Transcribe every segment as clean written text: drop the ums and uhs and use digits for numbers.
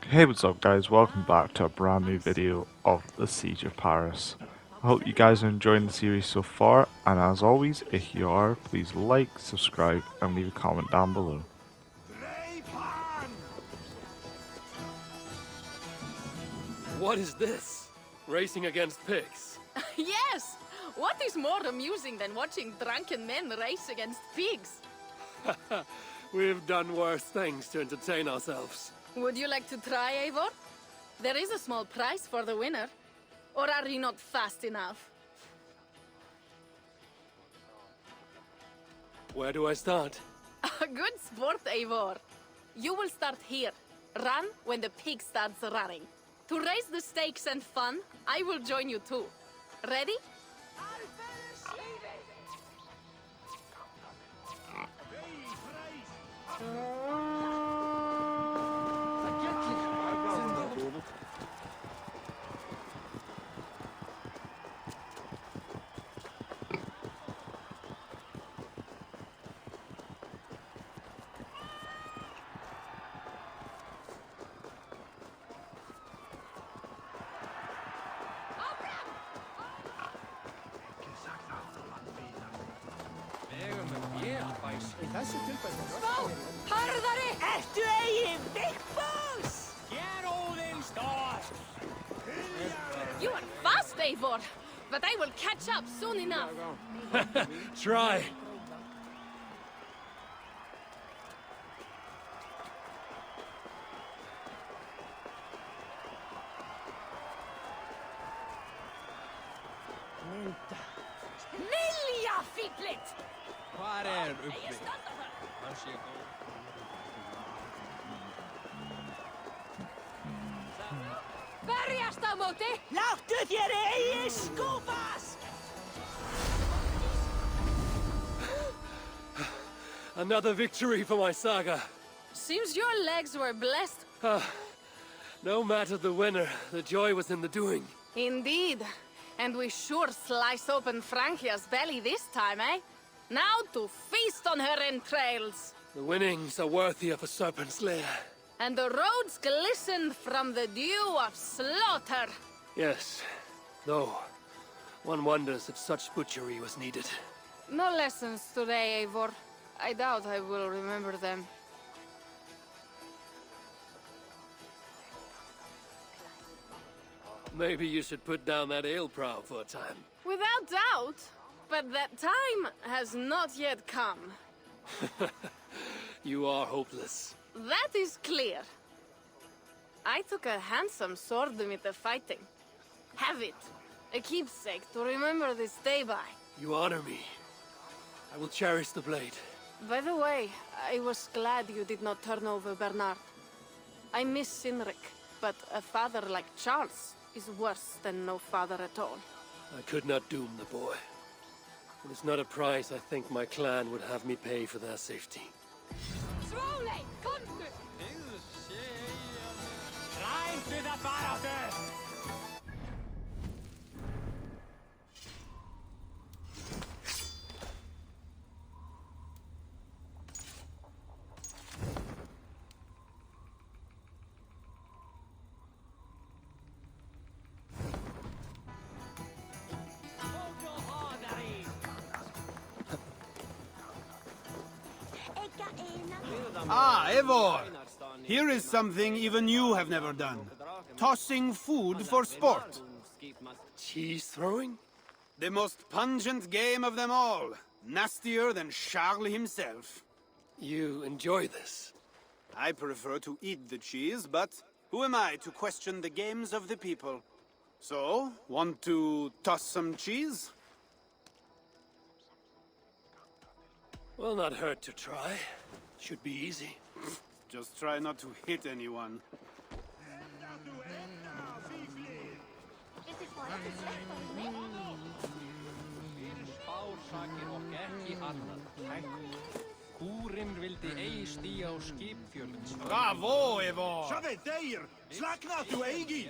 Hey, what's up guys, welcome back to a brand new video of the Siege of Paris. I hope you guys are enjoying the series so far, and as always, if you are, please like, subscribe and leave a comment down below. What is this? Racing against pigs? Yes! What is more amusing than watching drunken men race against pigs? We've done worse things to entertain ourselves. Would you like to try, Eivor? There is a small prize for the winner. Or are you not fast enough? Where do I start? Good sport, Eivor. You will start here. Run when the pig starts running. To raise the stakes and fun, I will join you too. Ready? Harðari! Ertu eigin Vigfús? Get Odin start! You are fast, Eivor, but I will catch up soon enough. Try. Milja, fíflit! Hvar uppi? Hann sé góð. Berjast á móti! Láttu þér eigi skúfast! Another victory for my saga. Seems your legs were blessed. No matter the winner, the joy was in the doing. Indeed. And we sure slice open Francia's belly this time, eh? Now to feast on her entrails. The winnings are worthy of a serpent's lair. And the roads glistened from the dew of slaughter. Yes, though one wonders if such butchery was needed. No lessons today, Eivor. I doubt I will remember them. Maybe you should put down that ale prow for a time. Without doubt. But that time has not yet come. You are hopeless. That is clear. I took a handsome sword with the fighting. Have it. A keepsake to remember this day by. You honor me. I will cherish the blade. By the way, I was glad you did not turn over Bernard. I miss Sinric, but a father like Charles is worse than no father at all. I could not doom the boy. It is not a price I think my clan would have me pay for their safety. Slowly, come Ræntu það baráttu! Ah, Eivor! Here is something even you have never done. Tossing food for sport. Cheese throwing? The most pungent game of them all. Nastier than Charles himself. You enjoy this? I prefer to eat the cheese, but who am I to question the games of the people? So, want to toss some cheese? Will not hurt to try. Should be easy. Just try not to hit anyone. Spársakir og ekki annað. Kúrin vildi eigi stíga á skipfjölum. Bravo, Eivor! Sjáðu þeir! Slaknaðu eigi!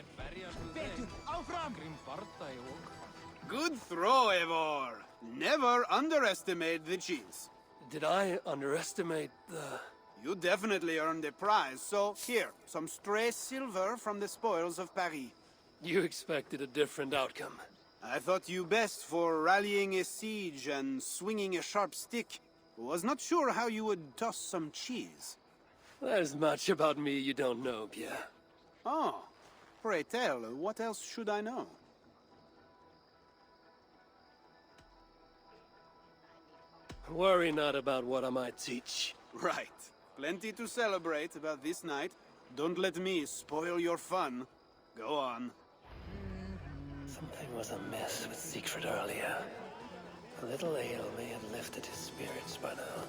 Betur, áfram! Grim bardagi og... Good throw, Eivor! Never underestimate the cheese. Did I underestimate the You definitely earned a prize, so here, some stray silver from the spoils of Paris. You expected a different outcome. I thought you best for rallying a siege and swinging a sharp stick. Was not sure how you would toss some cheese. There's much about me you don't know, Pierre. Oh, pray tell, what else should I know? Worry not about what I might teach. Right. Plenty to celebrate about this night. Don't let me spoil your fun. Go on. Something was amiss with Siegfried earlier. A little ale may have lifted his spirits by now.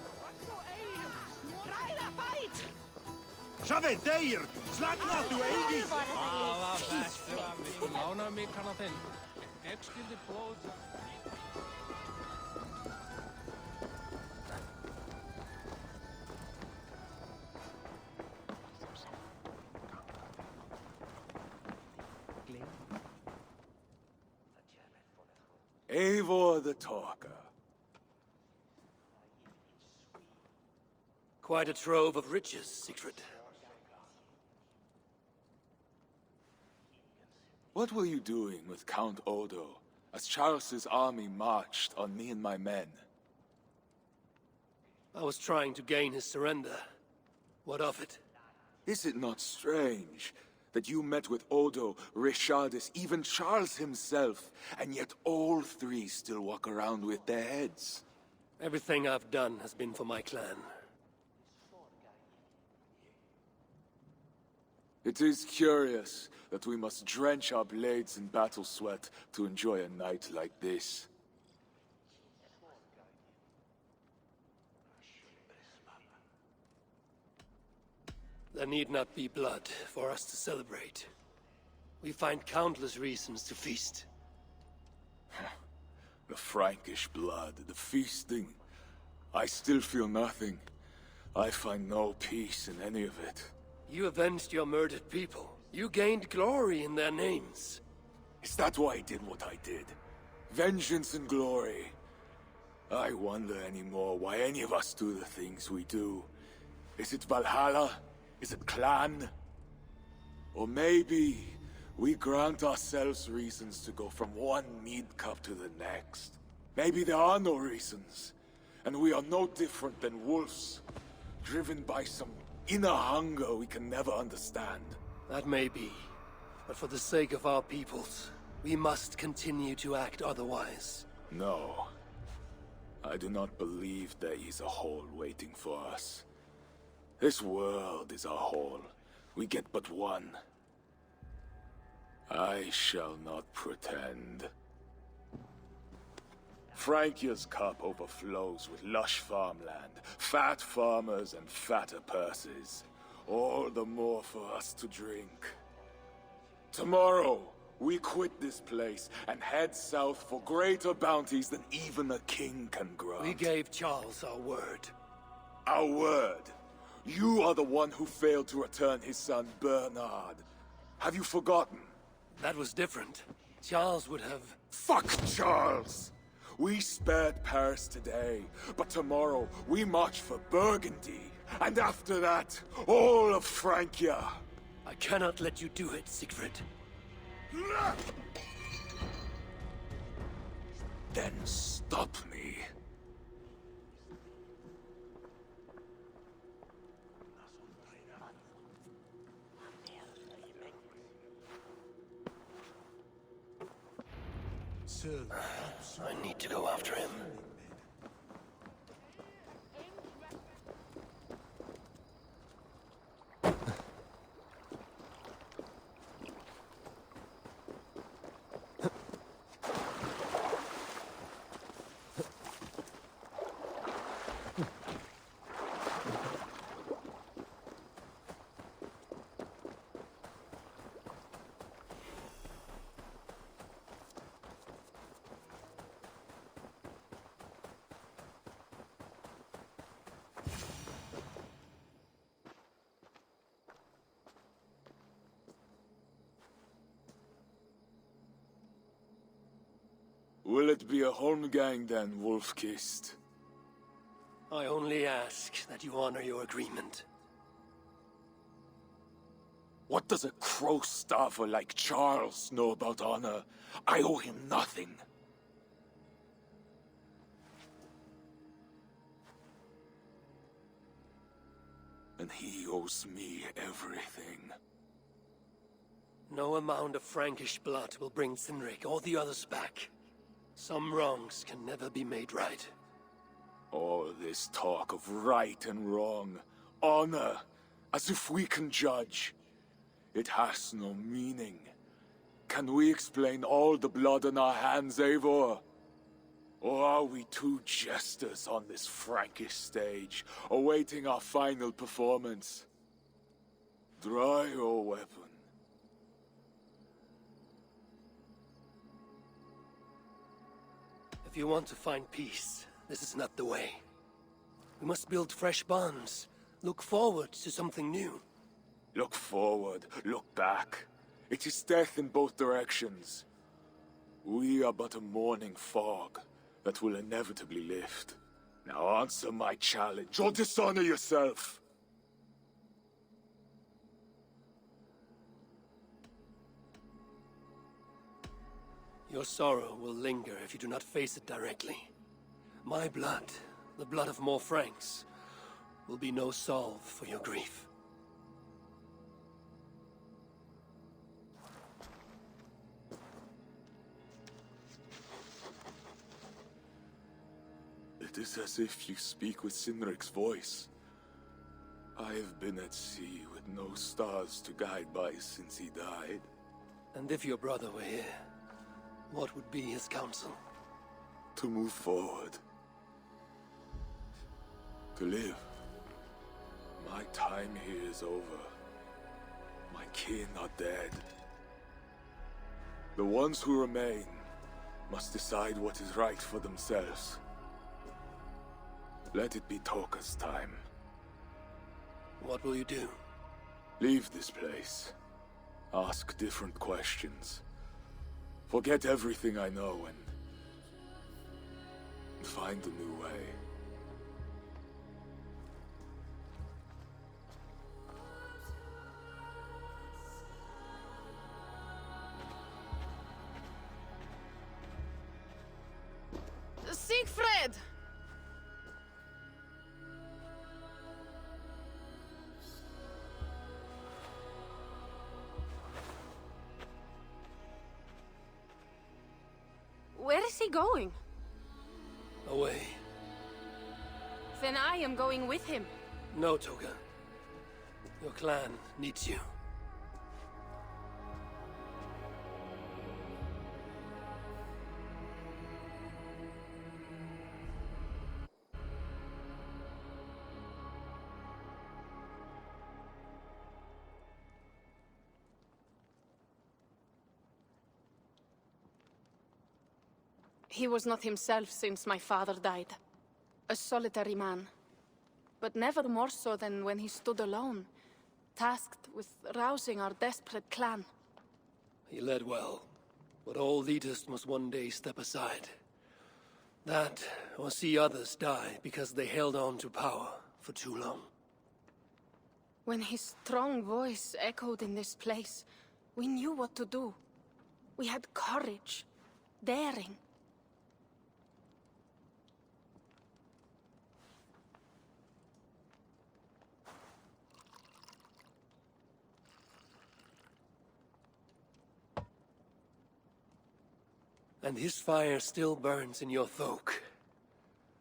Shove there! Slack not to Eigi! Hvaða bestu að við lána mig hana þinn. Ég skildi blóð. Eivor the Talker. Quite a trove of riches, Siegfried. What were you doing with Count Odo as Charles's army marched on me and my men? I was trying to gain his surrender. What of it? Is it not strange that you met with Odo, Richardus, even Charles himself, and yet all three still walk around with their heads? Everything I've done has been for my clan. It is curious that we must drench our blades in battle sweat to enjoy a night like this. There need not be blood for us to celebrate. We find countless reasons to feast. The Frankish blood, the feasting. I still feel nothing. I find no peace in any of it. You avenged your murdered people. You gained glory in their names. Is that why I did what I did? Vengeance and glory. I wonder anymore why any of us do the things we do. Is it Valhalla? Is it clan? Or maybe we grant ourselves reasons to go from one mead cup to the next. Maybe there are no reasons, and we are no different than wolves, driven by some inner hunger we can never understand. That may be. But for the sake of our peoples, we must continue to act otherwise. No. I do not believe there is a hole waiting for us. This world is our hole. We get but one. I shall not pretend. Francia's cup overflows with lush farmland, fat farmers and fatter purses. All the more for us to drink. Tomorrow, we quit this place and head south for greater bounties than even a king can grant. We gave Charles our word. Our word? You are the one who failed to return his son Bernard. Have you forgotten? That was different. Charles would have... Fuck Charles! We spared Paris today, but tomorrow we march for Burgundy. And after that, all of Francia. I cannot let you do it, Siegfried. Then stop me. I need to go after him. Will it be a Holmgang then, Wolf-Kissed? I only ask that you honor your agreement. What does a crow starver like Charles know about honor? I owe him nothing. And he owes me everything. No amount of Frankish blood will bring Cynric or the others back. Some wrongs can never be made right. All this talk of right and wrong, honor, as if we can judge. It has no meaning. Can we explain all the blood on our hands, Eivor? Or are we two jesters on this Frankish stage, awaiting our final performance? Draw your weapon. If you want to find peace, this is not the way. We must build fresh bonds, look forward to something new. Look forward, look back. It is death in both directions. We are but a morning fog that will inevitably lift. Now answer my challenge, or dishonor yourself! Your sorrow will linger if you do not face it directly. My blood, the blood of more Franks, will be no salve for your grief. It is as if you speak with Cynric's voice. I have been at sea with no stars to guide by since he died. And if your brother were here, what would be his counsel? To move forward. To live. My time here is over. My kin are dead. The ones who remain must decide what is right for themselves. Let it be Toka's time. What will you do? Leave this place. Ask different questions. Forget everything I know and find a new way. Siegfried! Where is he going? Away. Then I am going with him. No, Toga. Your clan needs you. He was not himself since my father died. A solitary man. But never more so than when he stood alone, tasked with rousing our desperate clan. He led well, but all leaders must one day step aside. That, or see others die because they held on to power for too long. When his strong voice echoed in this place, we knew what to do. We had courage, daring. And his fire still burns in your Thok.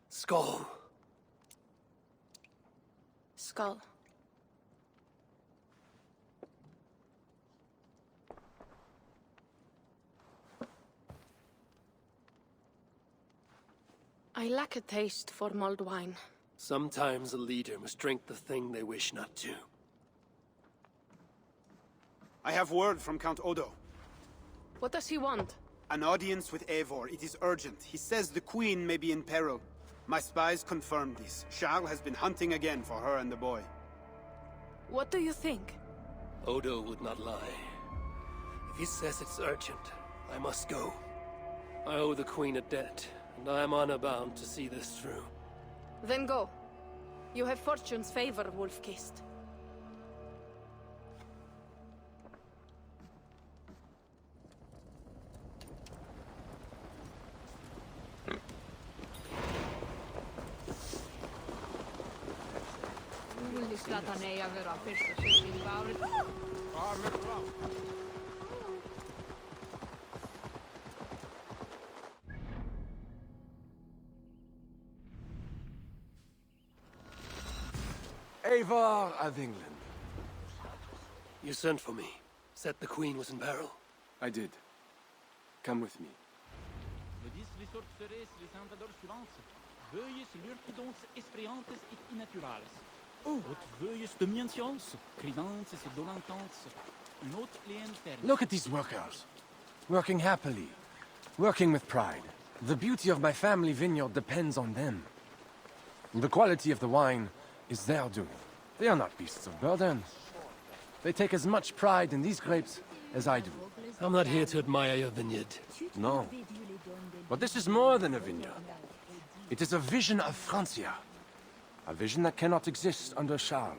Skull. Skull. I lack a taste for mulled wine. Sometimes a leader must drink the thing they wish not to. I have word from Count Odo. What does he want? An audience with Eivor. It is urgent. He says the Queen may be in peril. My spies confirmed this. Charles has been hunting again for her and the boy. What do you think? Odo would not lie. If he says it's urgent, I must go. I owe the Queen a debt, and I am honor-bound to see this through. Then go. You have fortune's favor, Wolf-Kissed. Eivor of England. You sent for me. Said the Queen was in peril. I did. Come with me. Look at these workers. Working happily. Working with pride. The beauty of my family vineyard depends on them. The quality of the wine is their doing. They are not beasts of burden. They take as much pride in these grapes as I do. I'm not here to admire your vineyard. No. But this is more than a vineyard. It is a vision of Francia. A vision that cannot exist under Charles.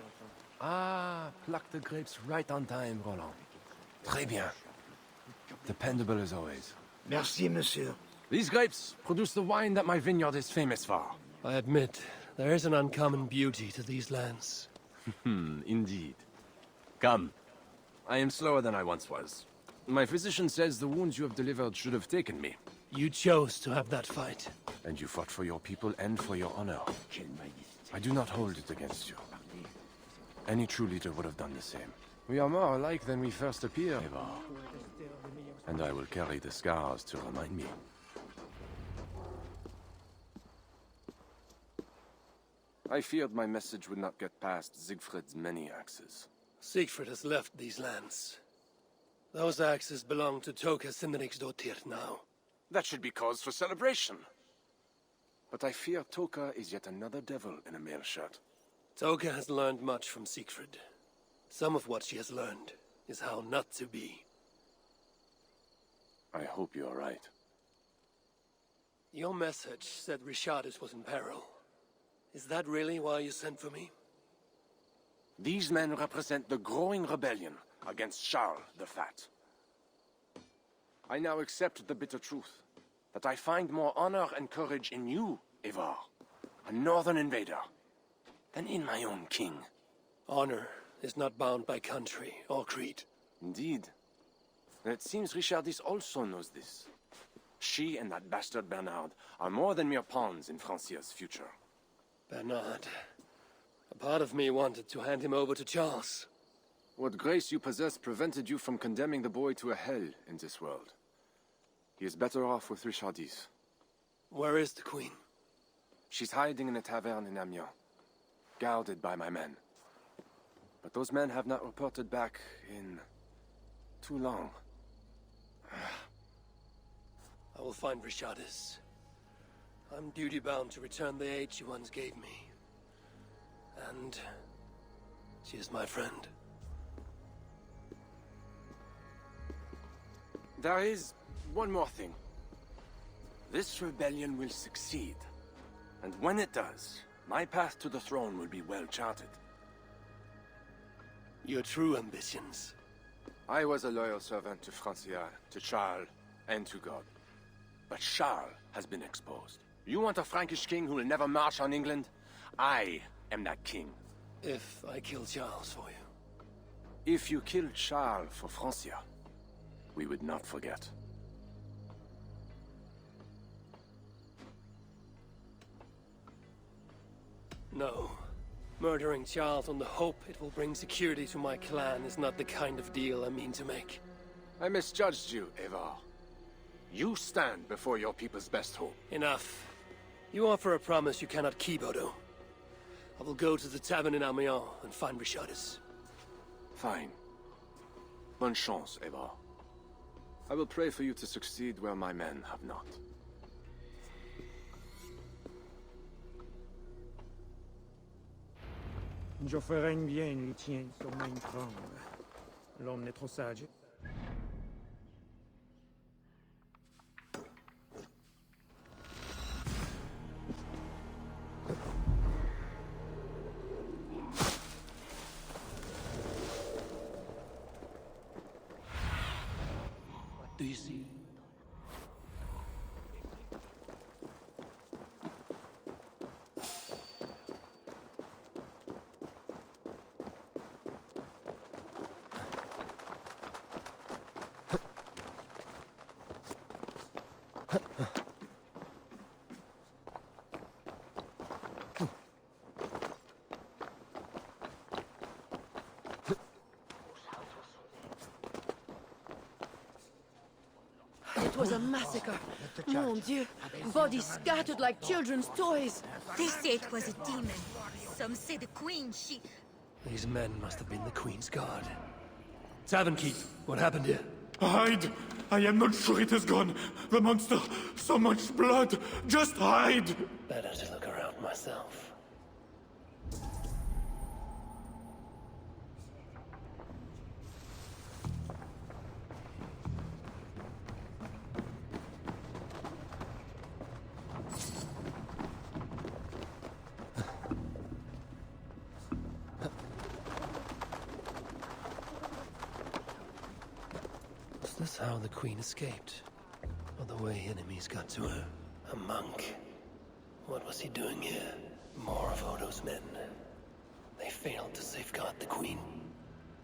Ah, pluck the grapes right on time, Roland. Très bien. Dependable as always. Merci, monsieur. These grapes produce the wine that my vineyard is famous for. I admit, there is an uncommon beauty to these lands. Indeed. Come. I am slower than I once was. My physician says the wounds you have delivered should have taken me. You chose to have that fight. And you fought for your people and for your honor. I do not hold it against you. Any true leader would have done the same. We are more alike than we first appear, Eivor. And I will carry the scars to remind me. I feared my message would not get past Siegfried's many axes. Siegfried has left these lands. Those axes belong to Toka Sindriksdottir now. That should be cause for celebration. But I fear Toka is yet another devil in a mail shirt. Toka has learned much from Siegfried. Some of what she has learned is how not to be. I hope you are right. Your message said Richardus was in peril. Is that really why you sent for me? These men represent the growing rebellion against Charles the Fat. I now accept the bitter truth, that I find more honor and courage in you, Eivor, a northern invader, than in my own king. Honor is not bound by country or creed. Indeed. And it seems Richardis also knows this. She and that bastard Bernard are more than mere pawns in Francia's future. Bernard. A part of me wanted to hand him over to Charles. What grace you possess prevented you from condemning the boy to a hell in this world. He is better off with Richardis. Where is the Queen? She's hiding in a tavern in Amiens, guarded by my men. But those men have not reported back in too long. I will find Richardis. I'm duty-bound to return the aid she once gave me. And she is my friend. There is one more thing. This rebellion will succeed. And when it does, my path to the throne will be well charted. Your true ambitions. I was a loyal servant to Francia, to Charles, and to God. But Charles has been exposed. You want a Frankish king who will never march on England? I am that king. If I kill Charles for you. If you killed Charles for Francia, we would not forget. No. Murdering Charles on the hope it will bring security to my clan is not the kind of deal I mean to make. I misjudged you, Eivor. You stand before your people's best hope. Enough. You offer a promise you cannot keep, Odo. I will go to the tavern in Amiens and find Richardis. Fine. Bonne chance, Eivor. I will pray for you to succeed where my men have not. Je ferai bien lui tient sur même trône. L'homme n'est trop sage. Do you see? It was a massacre. Mon Dieu. Bodies scattered like children's toys. They say it was a demon. Some say the queen, she... These men must have been the Queen's Guard. Tavern Keep, what happened here? Hide! I am not sure it has gone. The monster, so much blood. Just hide! Better to look around myself. Is this how the Queen escaped? Or the way enemies got to her? A monk. What was he doing here? More of Odo's men. They failed to safeguard the Queen.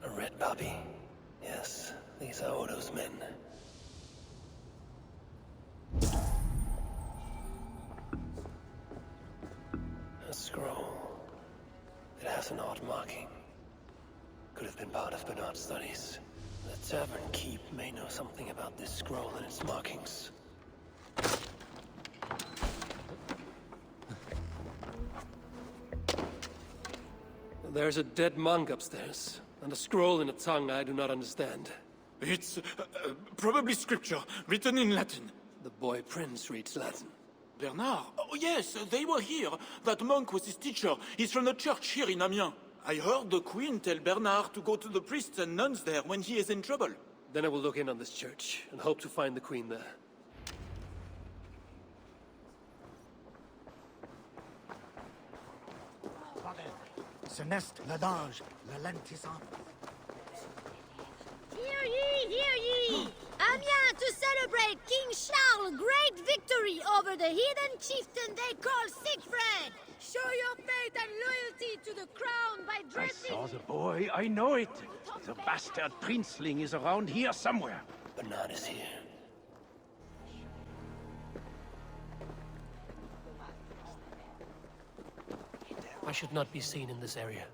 A red puppy. Yes, these are Odo's men. A scroll. It has an odd marking. Could have been part of Bernard's studies. The Tavern Keep may know something about this scroll and its markings. There's a dead monk upstairs, and a scroll in a tongue I do not understand. It's probably scripture, written in Latin. The boy prince reads Latin. Bernard? Oh, yes, they were here. That monk was his teacher. He's from the church here in Amiens. I heard the Queen tell Bernard to go to the priests and nuns there when he is in trouble. Then I will look in on this church, and hope to find the Queen there. Céleste, le danger, le lentissant. Hear ye, hear ye! Amiens to celebrate King Charles' great victory over the heathen chieftain they call Siegfried! Show your faith and loyalty to the crown by dressing... I saw the boy, I know it. The bastard princeling is around here somewhere. Bernard is here. I should not be seen in this area.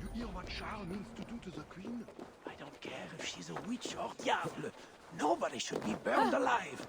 You hear what Charles means to do to the queen? I don't care if she's a witch or diable. Nobody should be burned alive.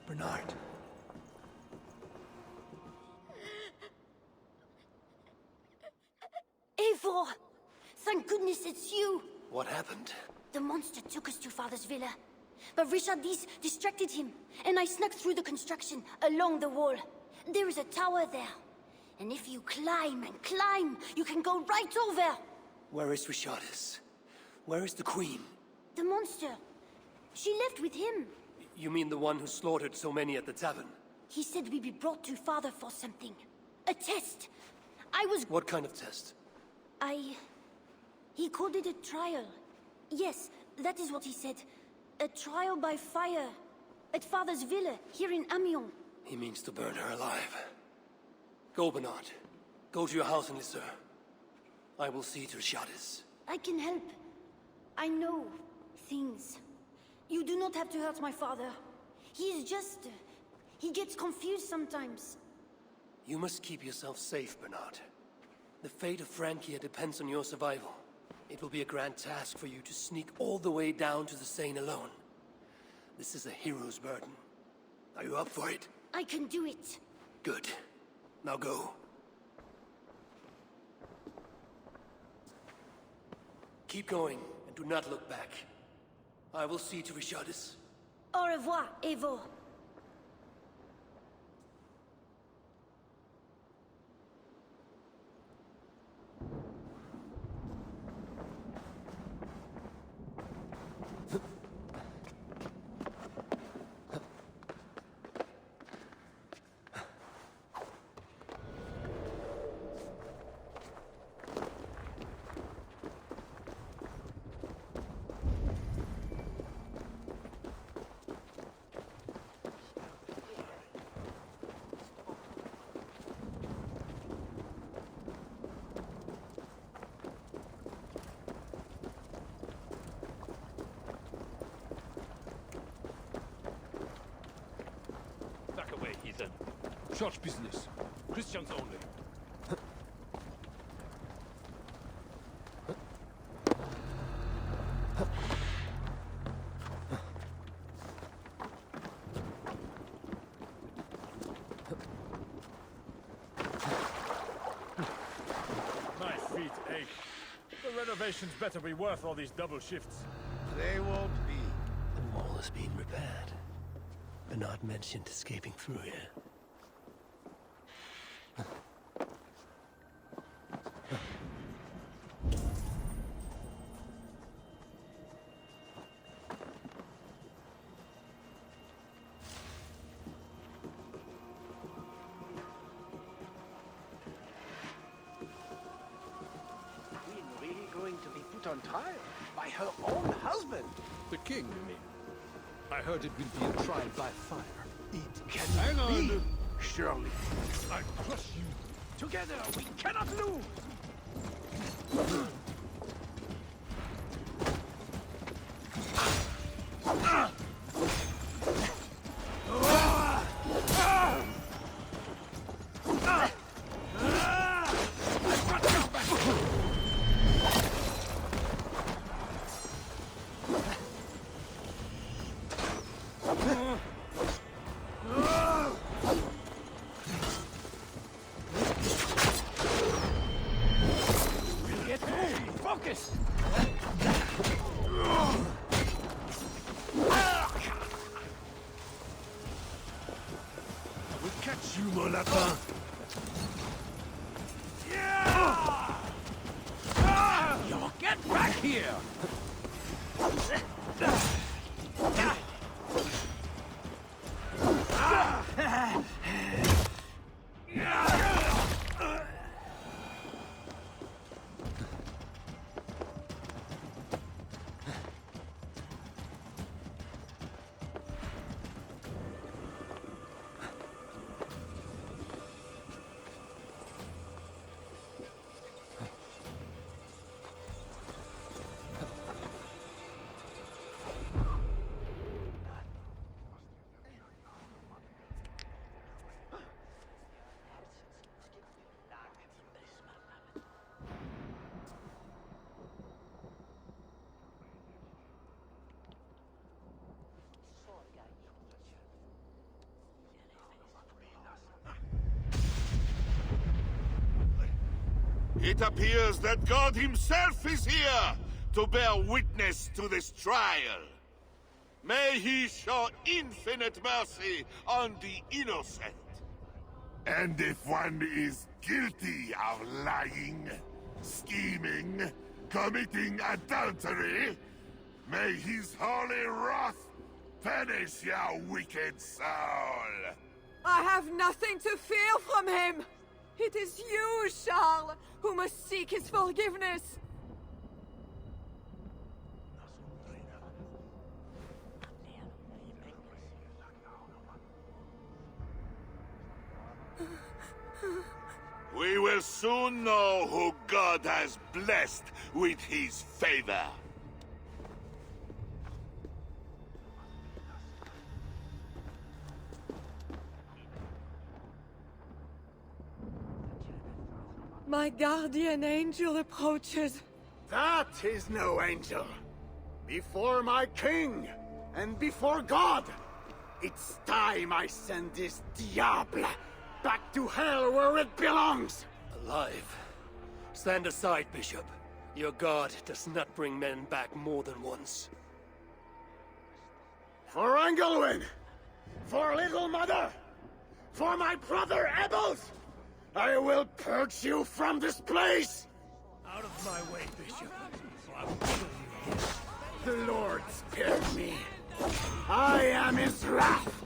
Bernard. Eivor! Thank goodness it's you! What happened? The monster took us to Father's villa. But Richard distracted him, and I snuck through the construction, along the wall. There is a tower there. And if you climb and climb, you can go right over! Where is Richardis? Where is the Queen? The monster. She left with him. You mean the one who slaughtered so many at the tavern? He said we'd be brought to Father for something. A test. I was... What kind of test? He called it a trial. Yes, that is what he said. A trial by fire. At Father's villa, here in Amiens. He means to burn her alive. Go, Bernard. Go to your house in Lisseur. I will see to Richardis. I can help. I know things. You do not have to hurt my father. He is just... he gets confused sometimes. You must keep yourself safe, Bernard. The fate of Francia depends on your survival. It will be a grand task for you to sneak all the way down to the Seine alone. This is a hero's burden. Are you up for it? I can do it. Good. Now go. Keep going, and do not look back. I will see to Richardis. Au revoir, Evo. Back away, heathen. Church business. Christians only. My feet ache. The renovations better be worth all these double shifts. They won't be. The wall is being repaired. Bernard mentioned escaping through here. Queen really going to be put on trial by her own husband? The king, you mean? I heard it will be a trial by fire. It cannot be. Surely. I crush you. Together, we cannot lose. Focus! I will catch you, mon lapin! Yo, get back here! It appears that God himself is here to bear witness to this trial. May he show infinite mercy on the innocent. And if one is guilty of lying, scheming, committing adultery, may his holy wrath punish your wicked soul. I have nothing to fear from him! It is you, Charles, who must seek his forgiveness! soon know who God has blessed with his favor. My guardian angel approaches. That is no angel. Before my king, and before God, it's time I send this diable back to hell where it belongs. Alive. Stand aside, Bishop. Your God does not bring men back more than once. For Engelwin! For Little Mother! For my brother Ebels! I will purge you from this place! Out of my way, Bishop, or I will kill you here. The Lord spared me. I am his wrath!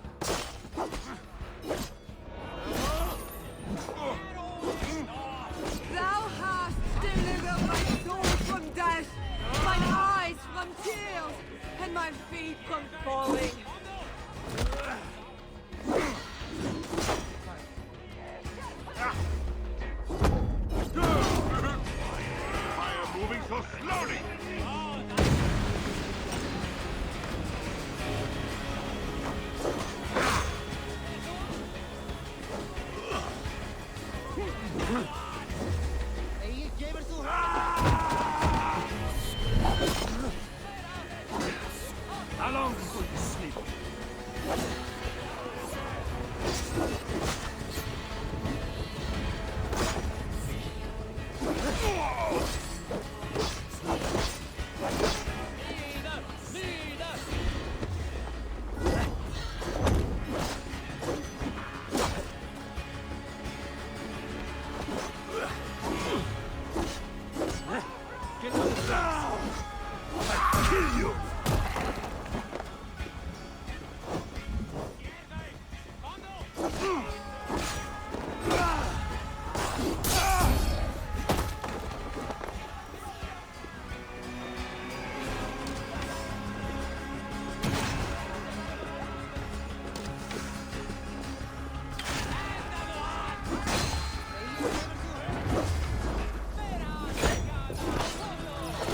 Thou hast delivered my soul from death, mine eyes from tears, and my feet from falling. Why are moving so slowly? How long before you sleep?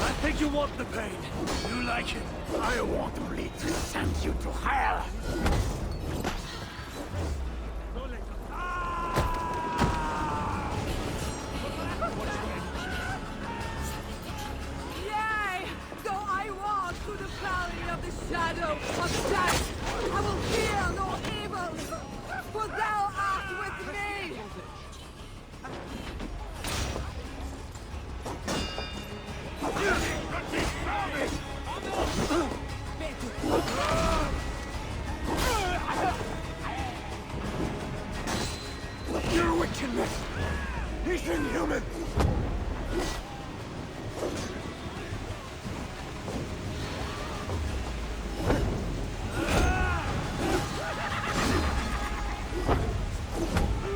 I think you want the pain. You like it. I want bleed to send you to hell! Yea, though I walk through the valley of the shadow of death, I will fear no evil, for thou art with me! Your wickedness is inhuman!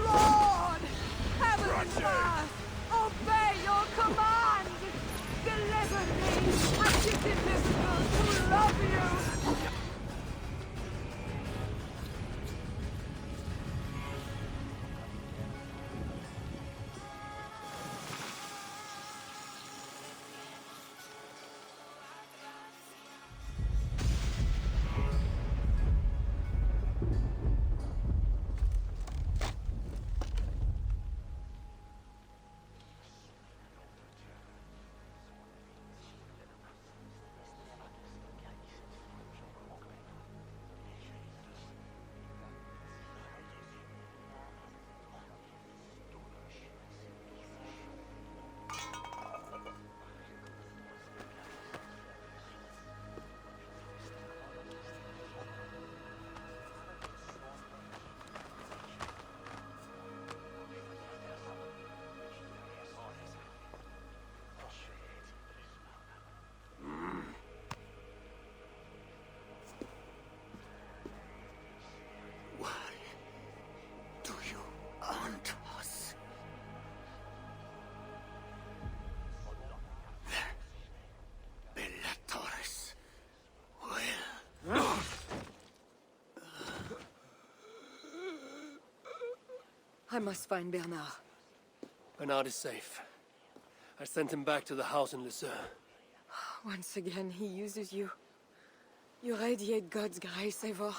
Lord, heaven's wrath, obey your command! Deliver me, as it is invisible to love you! I must find Bernard. Bernard is safe. I sent him back to the house in Lucerne. Once again, he uses you. You radiate God's grace, Eivor.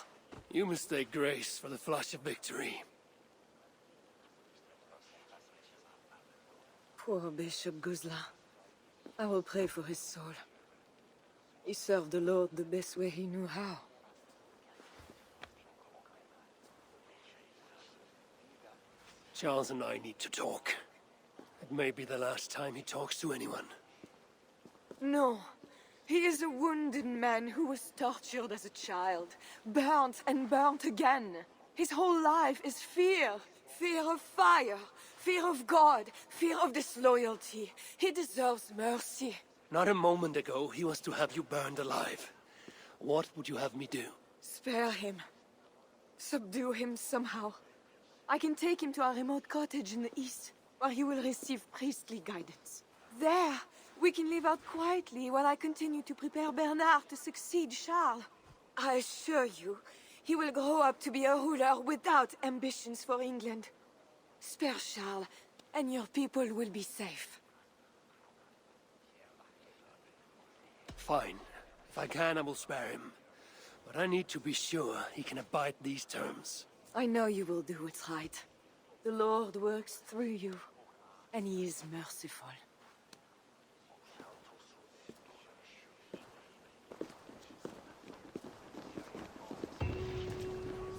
You mistake grace for the flash of victory. Poor Bishop Guzla. I will pray for his soul. He served the Lord the best way he knew how. Charles and I need to talk. It may be the last time he talks to anyone. No. He is a wounded man who was tortured as a child, burnt and burnt again. His whole life is fear. Fear of fire, fear of God, fear of disloyalty. He deserves mercy. Not a moment ago, he was to have you burned alive. What would you have me do? Spare him. Subdue him somehow. I can take him to a remote cottage in the east, where he will receive priestly guidance. There, we can live out quietly while I continue to prepare Bernard to succeed Charles. I assure you, he will grow up to be a ruler without ambitions for England. Spare Charles, and your people will be safe. Fine. If I can, I will spare him. But I need to be sure he can abide these terms. I know you will do what's right. The Lord works through you, and he is merciful.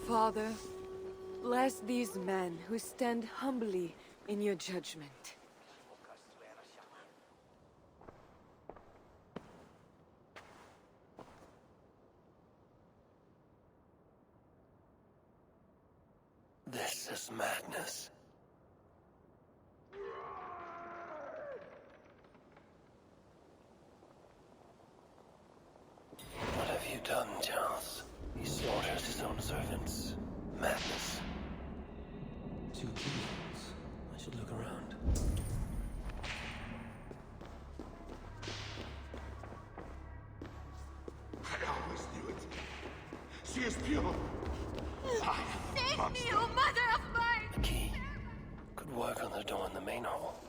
Father, bless these men who stand humbly in your judgment. This is madness. What have you done, Charles? He slaughters his own servants. Madness. 2 kills. I should look around. I always knew it. She is pure. Save me, oh mother of mine! The key. Could work on the door in the main hall.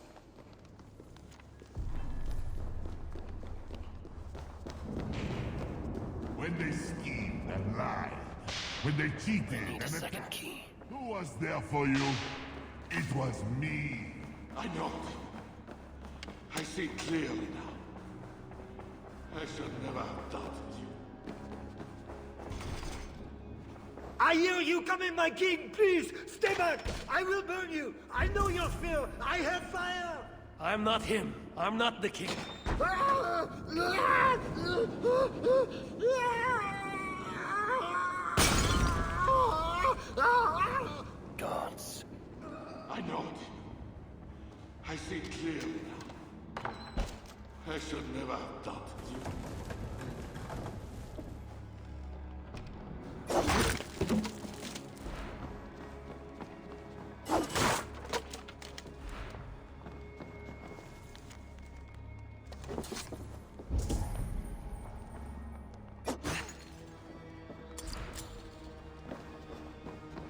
When they schemed and lied, when they cheated Need a and second key. who was there for you? It was me. I know. I see clearly now. I should never have doubted you. I hear you coming, my king! Please, stay back! I will burn you! I know your fear! I have fire! I'm not him. I'm not the king. Gods. I know it. I see clearly now. I should never have doubted you.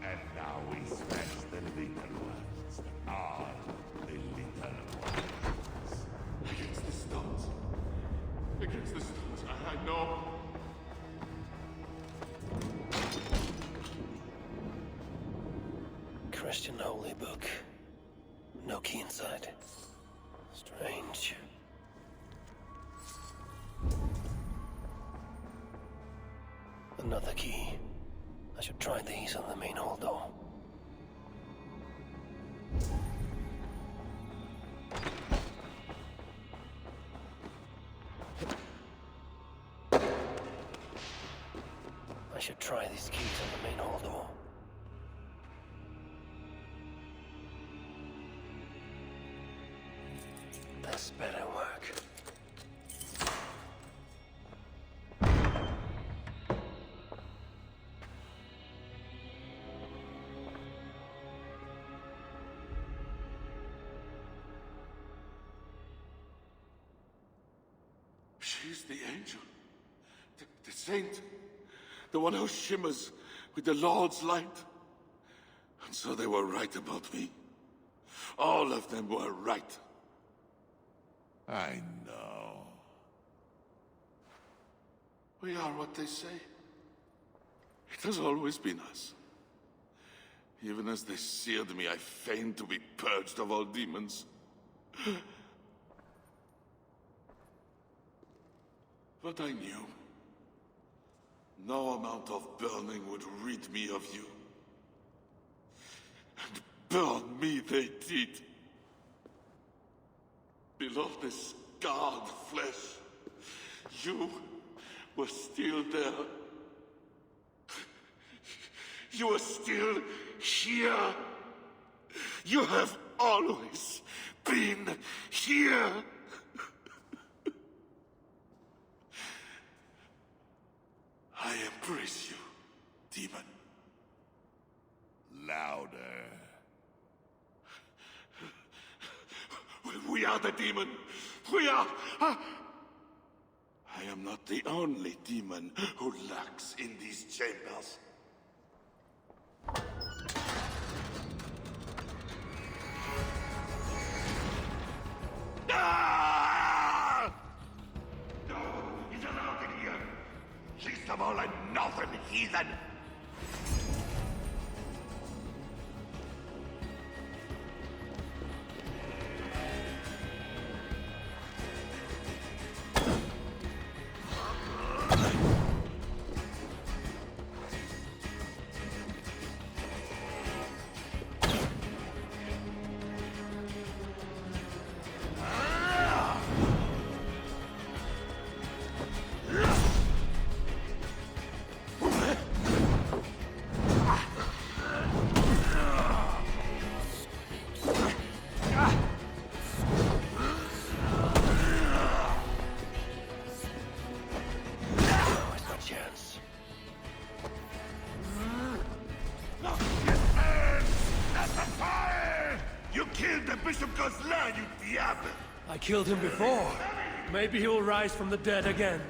And now we smash the little ones. Ah, the little ones. Against the stones. Against the stones. I know. Christian holy book. No key inside. Strange. Another key. I should try these on the main hall door. I should try these keys on the main hall door. This better work. She's the angel. The saint. The one who shimmers with the Lord's light. And so they were right about me. All of them were right. I know. We are what they say. It has always been us. Even as they seared me, I feigned to be purged of all demons. But I knew no amount of burning would rid me of you. And burn me they did. Below the scarred flesh, you were still there. You are still here. You have always been here. I embrace you, demon. Louder. We are the demon. We are... I am not the only demon who lurks in these chambers. Ah! No, he's allowed in here. Least of all a northern heathen. I killed him before. Maybe he will rise from the dead again.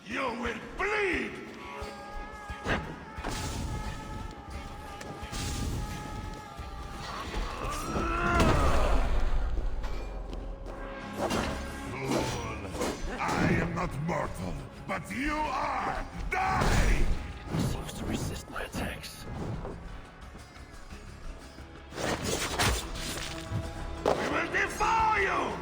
You will bleed! Not mortal, but you are! Die! He seems to resist my attacks. We will devour you!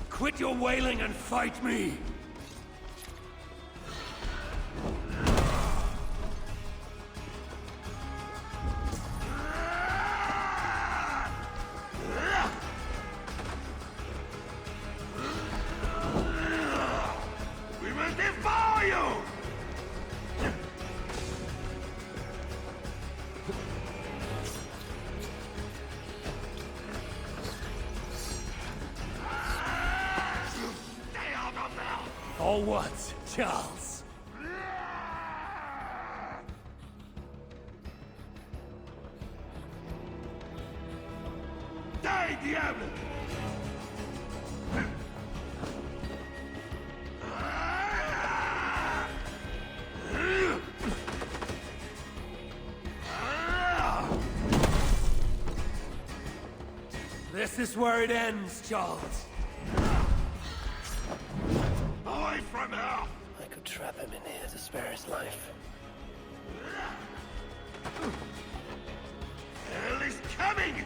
Quit your wailing and fight me! We will devour you! Or what, Charles? Die, diable! This is where it ends, Charles. Away from her! I could trap him in here to spare his life. Hell is coming!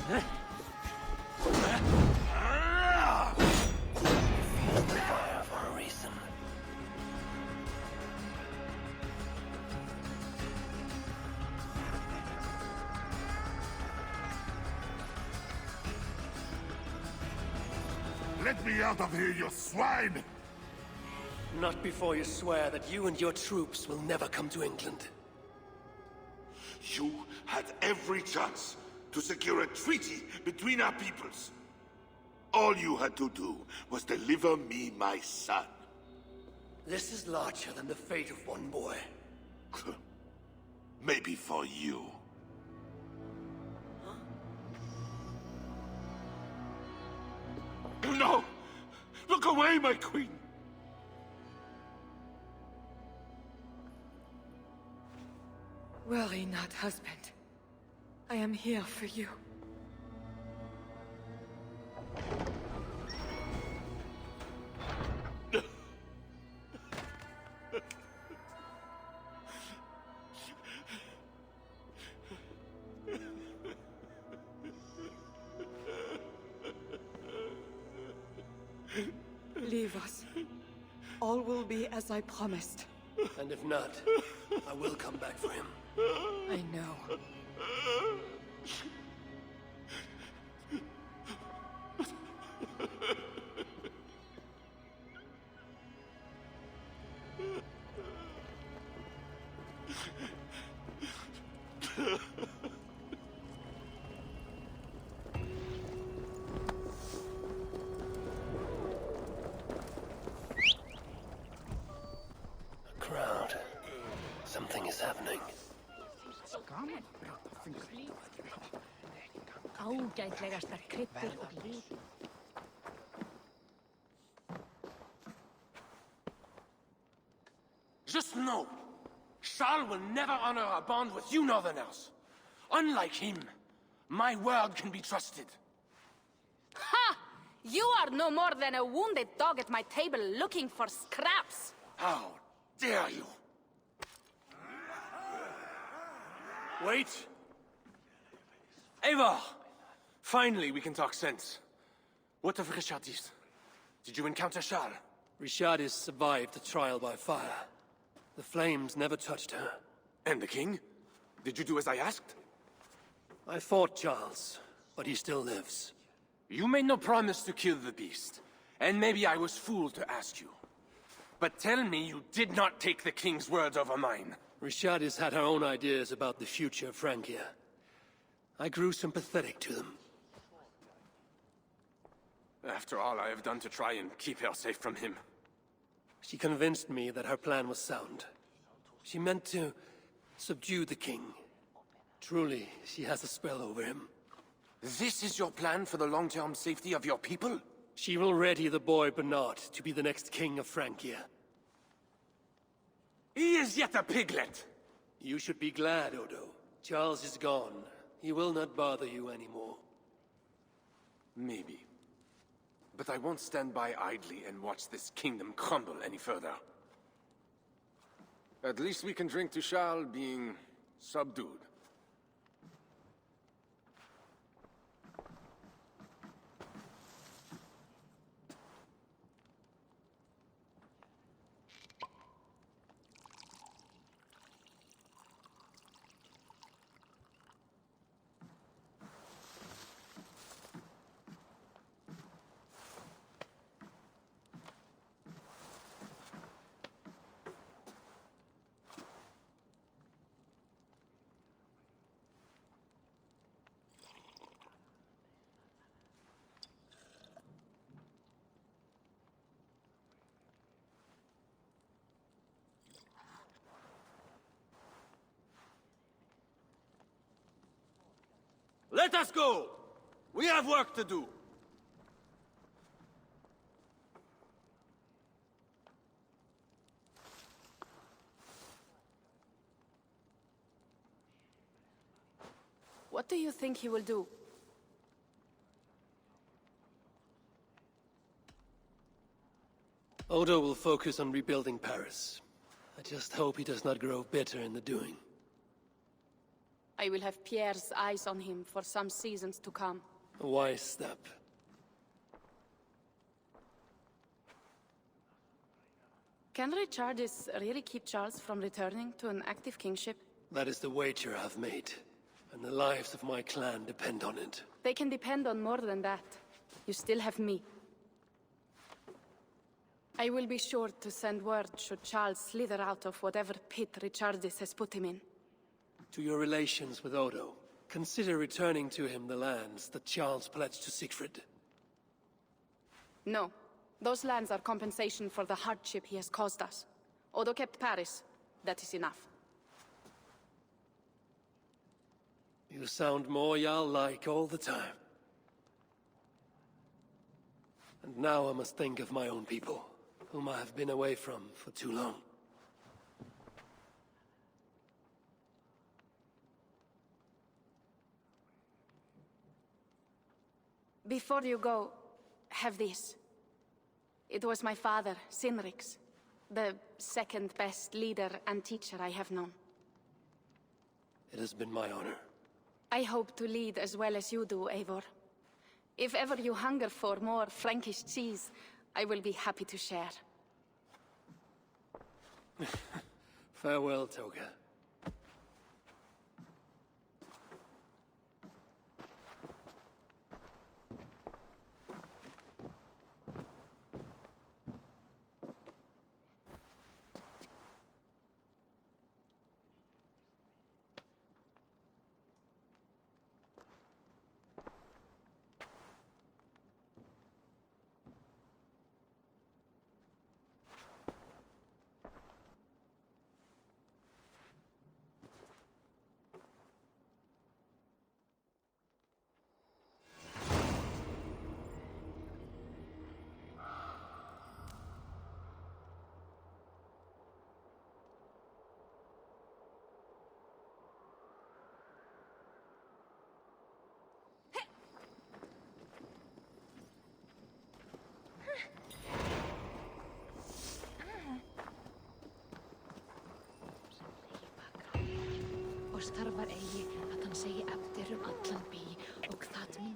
Fire for a reason. Let me out of here, you swine! Not before you swear that you and your troops will never come to England. You had every chance to secure a treaty between our peoples. All you had to do was deliver me my son. This is larger than the fate of one boy. Maybe for you. No! Look away, my queen! Worry not, husband. I am here for you. Leave us. All will be as I promised. And if not, I will come back for him. I know. Crowd. Something is happening. Just know, Charles will never honor a bond with you Northerners. Unlike him, my word can be trusted. Ha! You are no more than a wounded dog at my table looking for scraps. How dare you? Wait. Eivor! Finally, we can talk sense. What of Richardis? Did you encounter Charles? Richardis survived the trial by fire. The flames never touched her. And the king? Did you do as I asked? I fought Charles, but he still lives. You made no promise to kill the beast, and maybe I was fooled to ask you. But tell me you did not take the king's word over mine. Richardis had her own ideas about the future of Francia. I grew sympathetic to them. After all I have done to try and keep her safe from him. She convinced me that her plan was sound. She meant to subdue the king. Truly, she has a spell over him. This is your plan for the long-term safety of your people? She will ready the boy Bernard to be the next king of Francia. He is yet a piglet! You should be glad, Odo. Charles is gone. He will not bother you anymore. Maybe. But I won't stand by idly and watch this kingdom crumble any further. At least we can drink to Charles being subdued. Let us go! We have work to do. What do you think he will do? Odo will focus on rebuilding Paris. I just hope he does not grow bitter in the doing. I will have Pierre's eyes on him for some seasons to come. A wise step. Can Richardis really keep Charles from returning to an active kingship? That is the wager I've made, and the lives of my clan depend on it. They can depend on more than that. You still have me. I will be sure to send word should Charles slither out of whatever pit Richardis has put him in. To your relations with Odo, consider returning to him the lands that Charles pledged to Siegfried. No. Those lands are compensation for the hardship he has caused us. Odo kept Paris. That is enough. You sound more Jarl-like all the time. And now I must think of my own people, whom I have been away from for too long. Before you go, have this. It was my father, Sinrix, the second best leader and teacher I have known. It has been my honor. I hope to lead as well as you do, Eivor. If ever you hunger for more Frankish cheese, I will be happy to share. Farewell, Toga.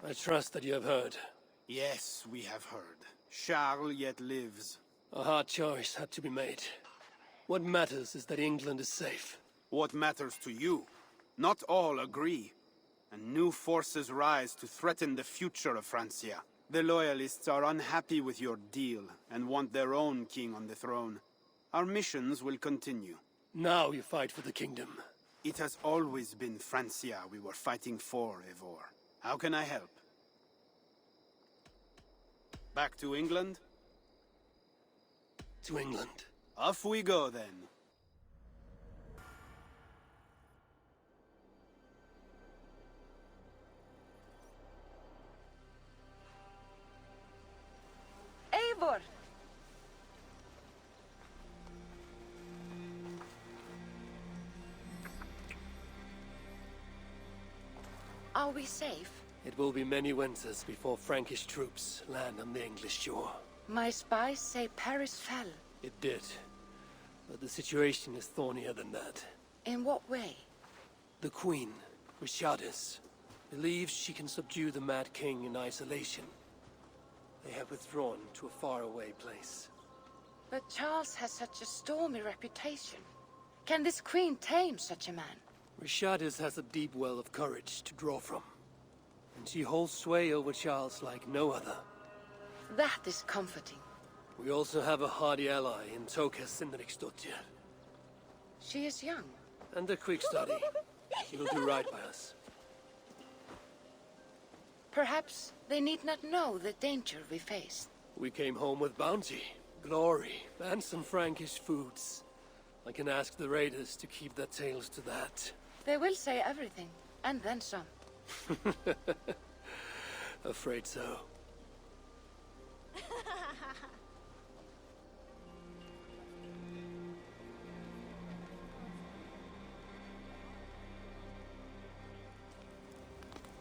I trust that you have heard. Yes, we have heard. Charles yet lives. A hard choice had to be made. What matters is that England is safe. What matters to you? Not all agree. And new forces rise to threaten the future of Francia. The Loyalists are unhappy with your deal, and want their own king on the throne. Our missions will continue. Now you fight for the kingdom. It has always been Francia we were fighting for, Eivor. How can I help? Back to England? To England. Off we go, then. Eivor! Are we safe? It will be many winters before Frankish troops land on the English shore. My spies say Paris fell. It did. But the situation is thornier than that. In what way? The Queen, Richardis, believes she can subdue the Mad King in isolation. They have withdrawn to a faraway place. But Charles has such a stormy reputation. Can this queen tame such a man? Richardis has a deep well of courage to draw from. And she holds sway over Charles like no other. That is comforting. We also have a hardy ally in Toka Sindriksdottir. She is young. And a quick study. She will do right by us. Perhaps they need not know the danger we face. We came home with bounty, glory, and some Frankish foods. I can ask the raiders to keep their tails to that. They will say everything, and then some. Afraid so.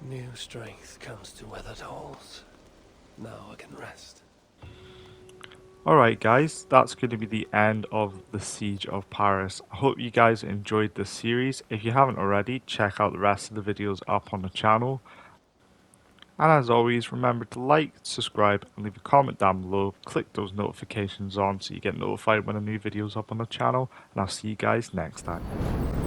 New strength comes to weathered halls. Now I can rest. Alright guys, that's going to be the end of the Siege of Paris. I hope you guys enjoyed this series. If you haven't already, check out the rest of the videos up on the channel. And as always, remember to like, subscribe, and leave a comment down below. Click those notifications on so you get notified when a new video is up on the channel. And I'll see you guys next time.